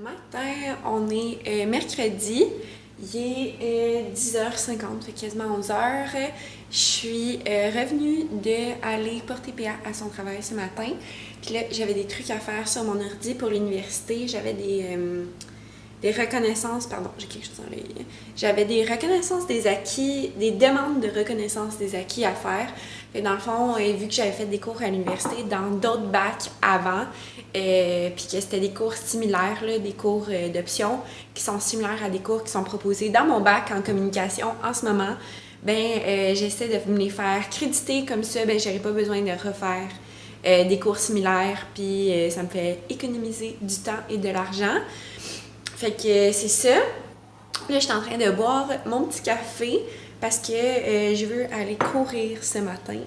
Matin, on est mercredi, il est 10h50, fait quasiment 11h. Je suis revenue d'aller porter PA à son travail ce matin. Puis là, j'avais des trucs à faire sur mon ordi pour l'université. J'avais des reconnaissances, pardon, j'ai quelque chose dans l'œil. J'avais des reconnaissances des acquis, des demandes de reconnaissance des acquis à faire. Et dans le fond, vu que j'avais fait des cours à l'université dans d'autres bacs avant, puis que c'était des cours similaires, là, des cours d'options qui sont similaires à des cours qui sont proposés dans mon bac en communication en ce moment, j'essaie de me les faire créditer comme ça, j'aurais pas besoin de refaire des cours similaires, puis ça me fait économiser du temps et de l'argent. Fait que c'est ça. Là, je suis en train de boire mon petit café parce que je veux aller courir ce matin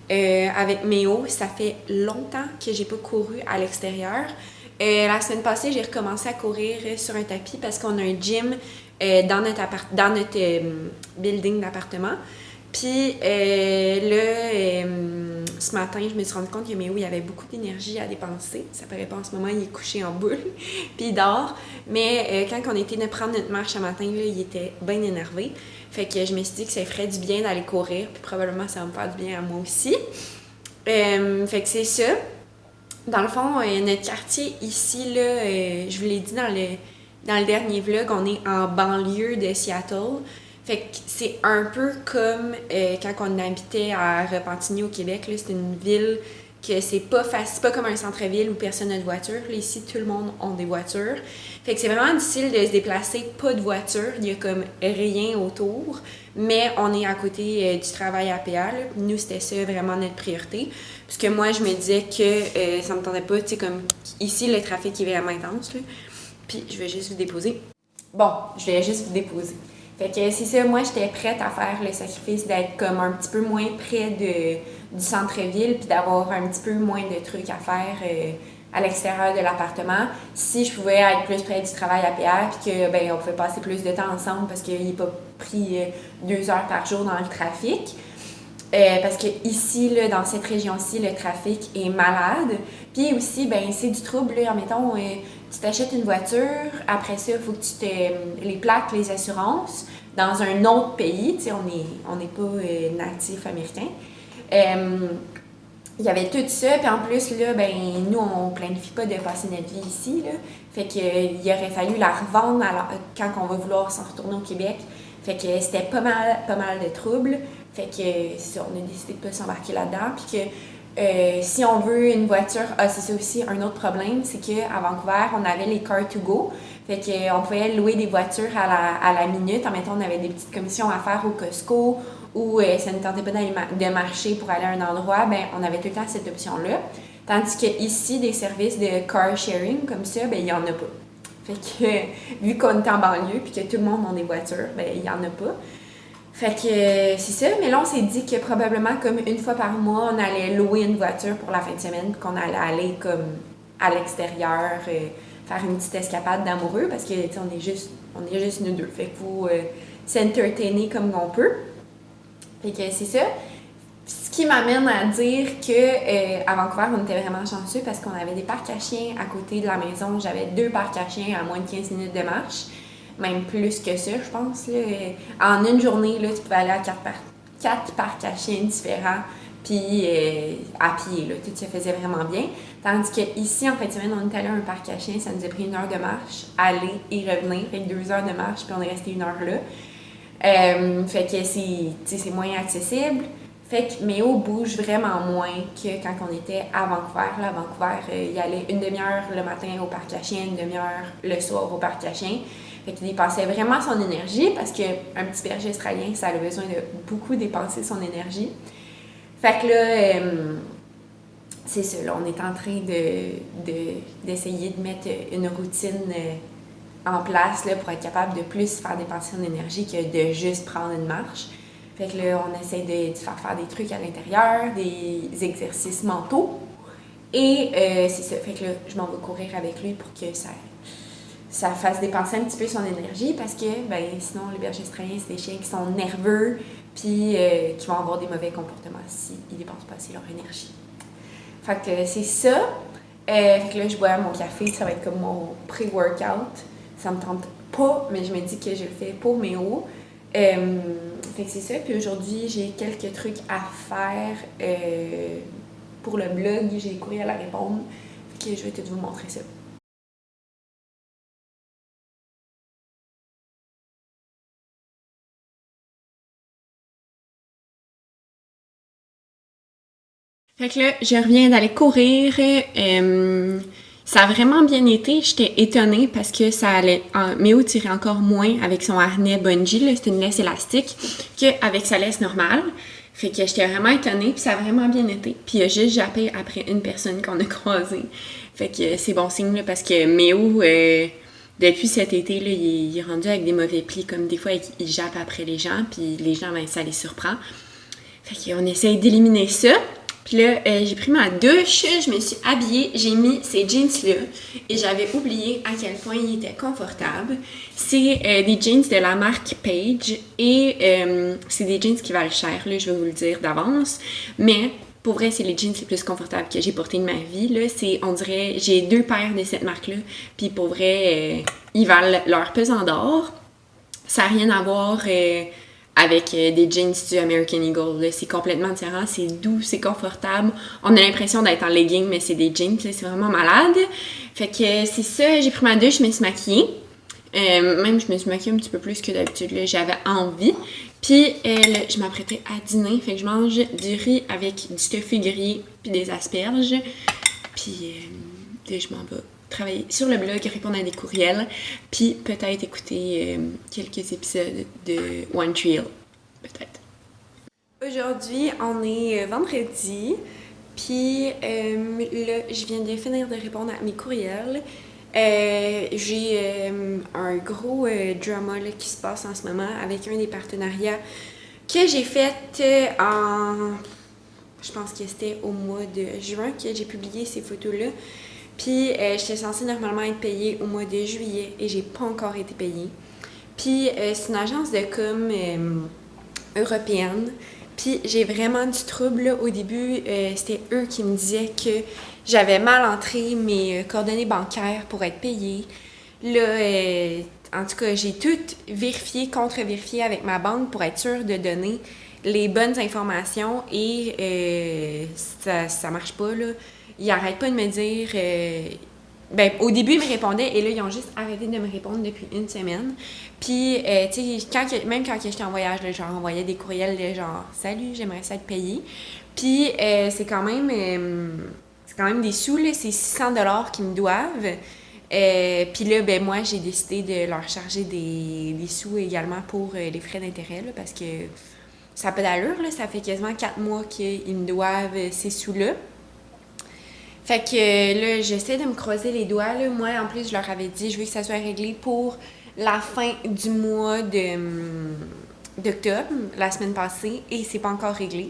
avec Méo. Ça fait longtemps que j'ai pas couru à l'extérieur. La semaine passée, j'ai recommencé à courir sur un tapis parce qu'on a un gym dans notre building d'appartement. Puis ce matin, je me suis rendu compte que Méo, il avait beaucoup d'énergie à dépenser. Ça paraît pas en ce moment, il est couché en boule, puis il dort. Mais quand on était de prendre notre marche ce matin, là, il était bien énervé. Fait que je me suis dit que ça ferait du bien d'aller courir, puis probablement ça va me faire du bien à moi aussi. Fait que c'est ça. Dans le fond, notre quartier ici, là, je vous l'ai dit dans le dernier vlog, on est en banlieue de Seattle. Fait que c'est un peu comme quand on habitait à Repentigny au Québec. Là, c'est une ville que c'est pas facile, c'est pas comme un centre-ville où personne n'a de voiture. Là, ici, tout le monde a des voitures. Fait que c'est vraiment difficile de se déplacer, pas de voiture. Il y a comme rien autour. Mais on est à côté du travail à PA. Là. Nous, c'était ça vraiment notre priorité. Parce que moi, je me disais que ça me tentait pas. Tu sais, comme ici, le trafic est vraiment intense. Là. Puis, je vais juste vous déposer. Bon, je vais juste vous déposer. Fait que c'est ça, moi j'étais prête à faire le sacrifice d'être comme un petit peu moins près du centre-ville puis d'avoir un petit peu moins de trucs à faire à l'extérieur de l'appartement. Si je pouvais être plus près du travail à PA puis que on pouvait passer plus de temps ensemble parce qu'il n'est pas pris 2 heures par jour dans le trafic. Parce que ici, là, dans cette région-ci, le trafic est malade. Puis aussi, c'est du trouble. Là, admettons, tu t'achètes une voiture, après ça, il faut que les plaques, les assurances, dans un autre pays, tu sais, on n'est pas natif américain. Il y avait tout ça, puis en plus, là, nous, on planifie pas de passer notre vie ici, là. Fait qu'il aurait fallu la revendre quand on va vouloir s'en retourner au Québec. Fait que c'était pas mal de troubles. Fait que on a décidé de pas s'embarquer là-dedans. Puis que si on veut une voiture, c'est ça aussi un autre problème, c'est qu'à Vancouver, on avait les Car to Go. Fait qu'on pouvait louer des voitures à la minute. En même temps, on avait des petites commissions à faire au Costco ou ça ne tentait pas de marcher pour aller à un endroit, on avait tout le temps cette option-là. Tandis qu'ici, des services de car sharing comme ça, il n'y en a pas. Fait que, vu qu'on est en banlieue puis que tout le monde a des voitures, il n'y en a pas. Fait que c'est ça, mais là on s'est dit que probablement comme une fois par mois, on allait louer une voiture pour la fin de semaine, qu'on allait aller comme à l'extérieur, faire une petite escapade d'amoureux, parce que on est juste nous deux. Fait qu'il faut s'entertainer comme on peut. Fait que c'est ça. Ce qui m'amène à dire que à Vancouver, on était vraiment chanceux parce qu'on avait des parcs à chiens à côté de la maison. J'avais 2 parcs à chiens à moins de 15 minutes de marche. Même plus que ça, je pense. Là. En une journée, là, tu pouvais aller à 4 parcs à chiens différents, puis à pied. Là, tout se faisait vraiment bien. Tandis qu'ici, en fin de semaine, on est allé à un parc à chiens, ça nous a pris 1 heure de marche, aller et revenir. Fait que 2 heures de marche, puis on est resté 1 heure là. Fait que c'est moins accessible. Fait que Méo bouge vraiment moins que quand on était à Vancouver. Là, à Vancouver, il allait 1 demi-heure le matin au parc à chiens, 1 demi-heure le soir au parc à chiens. Fait qu'il dépensait vraiment son énergie parce qu'un petit berger australien, ça a besoin de beaucoup dépenser son énergie. Fait que là, c'est ça, là, on est en train d'essayer de mettre une routine en place là, pour être capable de plus faire dépenser son énergie que de juste prendre une marche. Fait que là, on essaie de faire des trucs à l'intérieur, des exercices mentaux. Et c'est ça, fait que là, je m'en vais courir avec lui pour que ça fasse dépenser un petit peu son énergie parce que sinon les bergers australiens c'est des chiens qui sont nerveux puis qui vont avoir des mauvais comportements s'ils ne dépensent pas assez leur énergie. Fait que c'est ça. Fait que là, je bois mon café, ça va être comme mon pré-workout. Ça me tente pas, mais je me dis que je le fais pour mes hauts. Fait que c'est ça. Puis aujourd'hui, j'ai quelques trucs à faire pour le blog. J'ai des courriels à répondre. Fait que je vais tout vous montrer ça. Fait que là, je reviens d'aller courir. Ça a vraiment bien été. J'étais étonnée parce que ça allait. Méo tirait encore moins avec son harnais bungee, là, c'était une laisse élastique, qu'avec sa laisse normale. Fait que j'étais vraiment étonnée, puis ça a vraiment bien été. Puis il a juste jappé après une personne qu'on a croisée. Fait que c'est bon signe, là, parce que Méo, depuis cet été, là, il est rendu avec des mauvais plis. Comme des fois, il jappe après les gens, puis les gens, ben, ça les surprend. Fait qu'on essaye d'éliminer ça. Puis là, j'ai pris ma douche, je me suis habillée, j'ai mis ces jeans-là et j'avais oublié à quel point ils étaient confortables. C'est des jeans de la marque Page et c'est des jeans qui valent cher, là, je vais vous le dire d'avance. Mais pour vrai, c'est les jeans les plus confortables que j'ai portés de ma vie. Là. On dirait, j'ai 2 paires de cette marque-là. Puis pour vrai, ils valent leur pesant d'or. Ça n'a rien à voir avec des jeans du American Eagle. Là. C'est complètement différent, c'est doux, c'est confortable. On a l'impression d'être en legging, mais c'est des jeans, là, c'est vraiment malade. Fait que c'est ça, j'ai pris ma douche, je me suis maquillée. Même je me suis maquillée un petit peu plus que d'habitude, là, j'avais envie. Puis là, je m'apprêtais à dîner, fait que je mange du riz avec du tofu grillé puis des asperges. Puis là, je m'en vais travailler sur le blog, répondre à des courriels, puis peut-être écouter quelques épisodes de One Tree Hill, peut-être. Aujourd'hui, on est vendredi, puis là, je viens de finir de répondre à mes courriels. J'ai un gros drama là, qui se passe en ce moment avec un des partenariats que j'ai fait je pense que c'était au mois de juin que j'ai publié ces photos-là. Puis j'étais censée normalement être payée au mois de juillet et j'ai pas encore été payée. Puis c'est une agence de com européenne. Puis j'ai vraiment du trouble. Là. Au début, c'était eux qui me disaient que j'avais mal entré mes coordonnées bancaires pour être payée. Là, en tout cas, j'ai tout vérifié, contre-vérifié avec ma banque pour être sûre de donner les bonnes informations et ça marche pas, là. Ils n'arrêtent pas de me dire... au début, ils me répondaient et là, ils ont juste arrêté de me répondre depuis une semaine. Puis, tu sais, même quand j'étais en voyage, là, genre, envoyais des courriels de genre « Salut, j'aimerais ça être payé. » Puis, c'est quand même des sous, là, c'est 600 $ qu'ils me doivent. Puis là, moi, j'ai décidé de leur charger des sous également pour les frais d'intérêt, là, parce que ça n'a pas d'allure, là. Ça fait quasiment 4 mois qu'ils me doivent ces sous-là. Fait que là, j'essaie de me croiser les doigts. Là. Moi, en plus, je leur avais dit, je veux que ça soit réglé pour la fin du mois d'octobre, la semaine passée, et c'est pas encore réglé.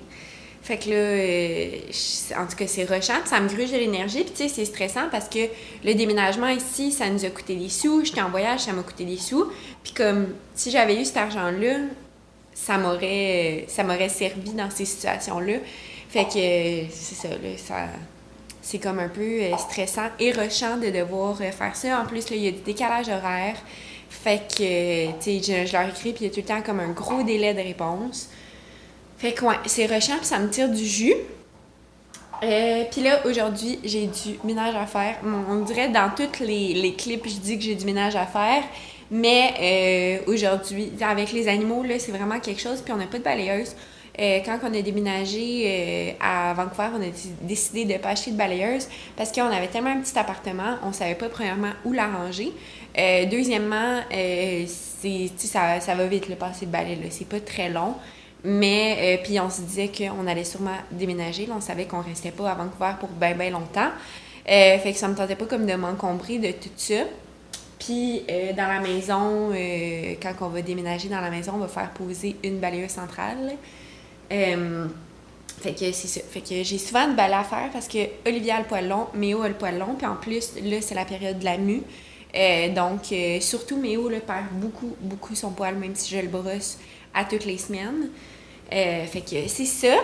Fait que là, en tout cas, c'est rushant, ça me gruge de l'énergie, puis tu sais, c'est stressant parce que le déménagement ici, ça nous a coûté des sous, j'étais en voyage, ça m'a coûté des sous, puis comme, si j'avais eu cet argent-là, ça m'aurait servi dans ces situations-là. Fait que, c'est ça, là, c'est comme un peu stressant et rushant de devoir faire ça. En plus, là, il y a du décalage horaire. Fait que, tu sais, je leur écris, puis il y a tout le temps comme un gros délai de réponse. Fait que, ouais, c'est rushant, puis ça me tire du jus. Puis là, aujourd'hui, j'ai du ménage à faire. On dirait dans tous les clips, je dis que j'ai du ménage à faire. Mais aujourd'hui, avec les animaux, là, c'est vraiment quelque chose. Puis on n'a pas de balayeuse. Quand on a déménagé à Vancouver, on a décidé de ne pas acheter de balayeuse parce qu'on avait tellement un petit appartement, on ne savait pas premièrement où la ranger. Deuxièmement, ça va vite le passer de balai, là. C'est pas très long. Mais puis on se disait qu'on allait sûrement déménager. Là, on savait qu'on restait pas à Vancouver pour bien longtemps. Fait que ça me tentait pas comme de m'encombrer de tout ça. Puis dans la maison, quand on va déménager dans la maison, on va faire poser une balayeuse centrale. Fait que c'est ça. Fait que j'ai souvent de balai à faire parce que Olivia a le poil long, Méo a le poil long. Puis en plus, là, c'est la période de la mue. Donc, surtout Méo là, perd beaucoup son poil, même si je le brosse à toutes les semaines. Fait que c'est ça.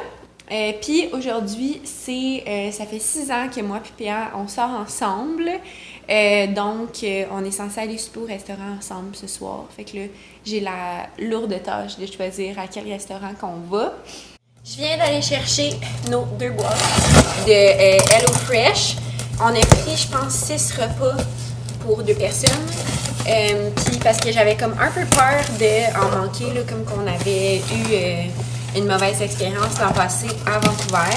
Puis aujourd'hui, ça fait 6 ans que moi et Péa, on sort ensemble. Donc, on est censé aller souper au restaurant ensemble ce soir. Fait que là, j'ai la lourde tâche de choisir à quel restaurant qu'on va. Je viens d'aller chercher nos 2 boîtes de HelloFresh. On a pris, je pense, 6 repas pour 2 personnes. Puis parce que j'avais comme un peu peur d'en manquer, là, comme qu'on avait eu une mauvaise expérience l'an passé à Vancouver.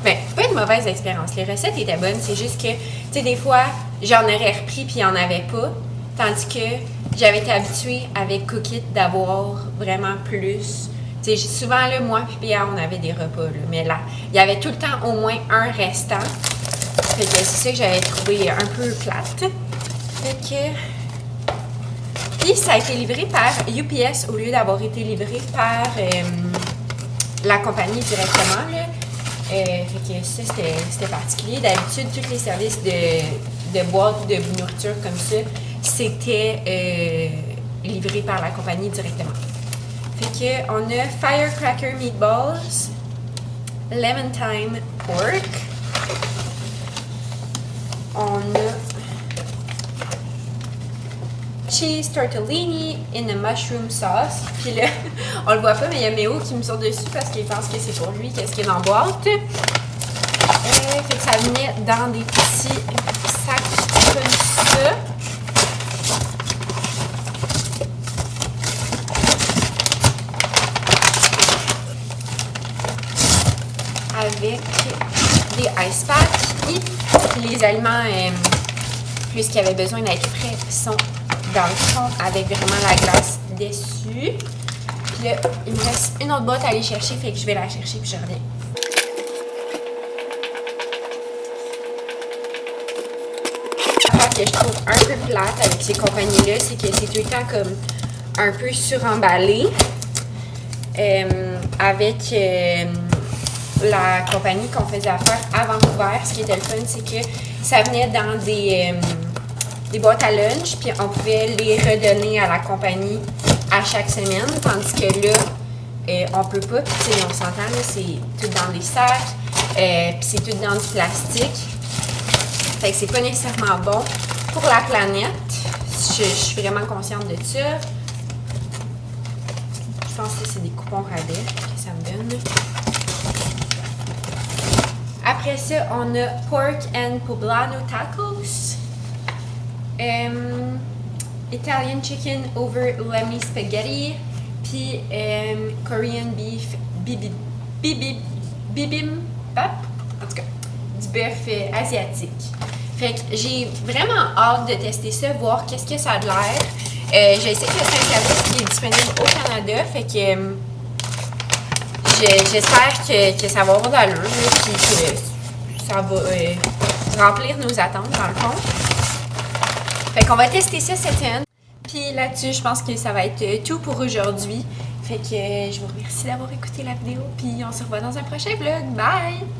Mais pas une mauvaise expérience, les recettes étaient bonnes, c'est juste que, tu sais, des fois, j'en aurais repris puis il n'y en avait pas. Tandis que j'avais été habituée avec Cookit d'avoir vraiment plus. Tu sais, souvent, là, moi puis Péa, on avait des repas, là, mais là, il y avait tout le temps au moins un restant. Fait que c'est ça que j'avais trouvé un peu plate. Fait que... Puis ça a été livré par UPS au lieu d'avoir été livré par la compagnie directement, là. Fait que ça, c'était particulier. D'habitude, tous les services de boîtes de nourriture comme ça, c'était livré par la compagnie directement. Fait que on a Firecracker Meatballs, Lemon Thyme Pork, on a Cheese Tortellini in a Mushroom Sauce. Puis là, on le voit pas, mais il y a Méo qui me sort dessus parce qu'il pense que c'est pour lui, qu'est-ce qu'il y a dans la boîte. Fait que ça venait dans des petits sacs comme ça. Avec des ice packs. Et les aliments, puisqu'ils avaient besoin d'être frais, sont dans le fond avec vraiment la glace dessus. Puis là, il me reste une autre boîte à aller chercher, fait que je vais la chercher puis je reviens. Ce que je trouve un peu plate avec ces compagnies-là, c'est que c'est tout le temps comme un peu suremballé. Avec la compagnie qu'on faisait affaire à Vancouver, ce qui était le fun, c'est que ça venait dans des boîtes à lunch, puis on pouvait les redonner à la compagnie à chaque semaine, tandis que là, on peut pas, puis tu sais, on s'entend, là, c'est tout dans des sacs, puis c'est tout dans du plastique. Fait que c'est pas nécessairement bon pour la planète. Je suis vraiment consciente de ça. Je pense que c'est des coupons rabais que ça me donne. Après ça, on a Pork and Poblano Tacos. Italian Chicken over Lemmy Spaghetti. Puis Korean Beef Bibimbap. En tout cas, du bœuf asiatique. Fait que j'ai vraiment hâte de tester ça, voir qu'est-ce que ça a de l'air. Je sais que c'est un service qui est disponible au Canada, fait que j'espère que ça va avoir de l'allure, puis que ça va remplir nos attentes dans le fond. Fait qu'on va tester ça cette semaine. Puis là-dessus, je pense que ça va être tout pour aujourd'hui. Fait que je vous remercie d'avoir écouté la vidéo, puis on se revoit dans un prochain vlog. Bye!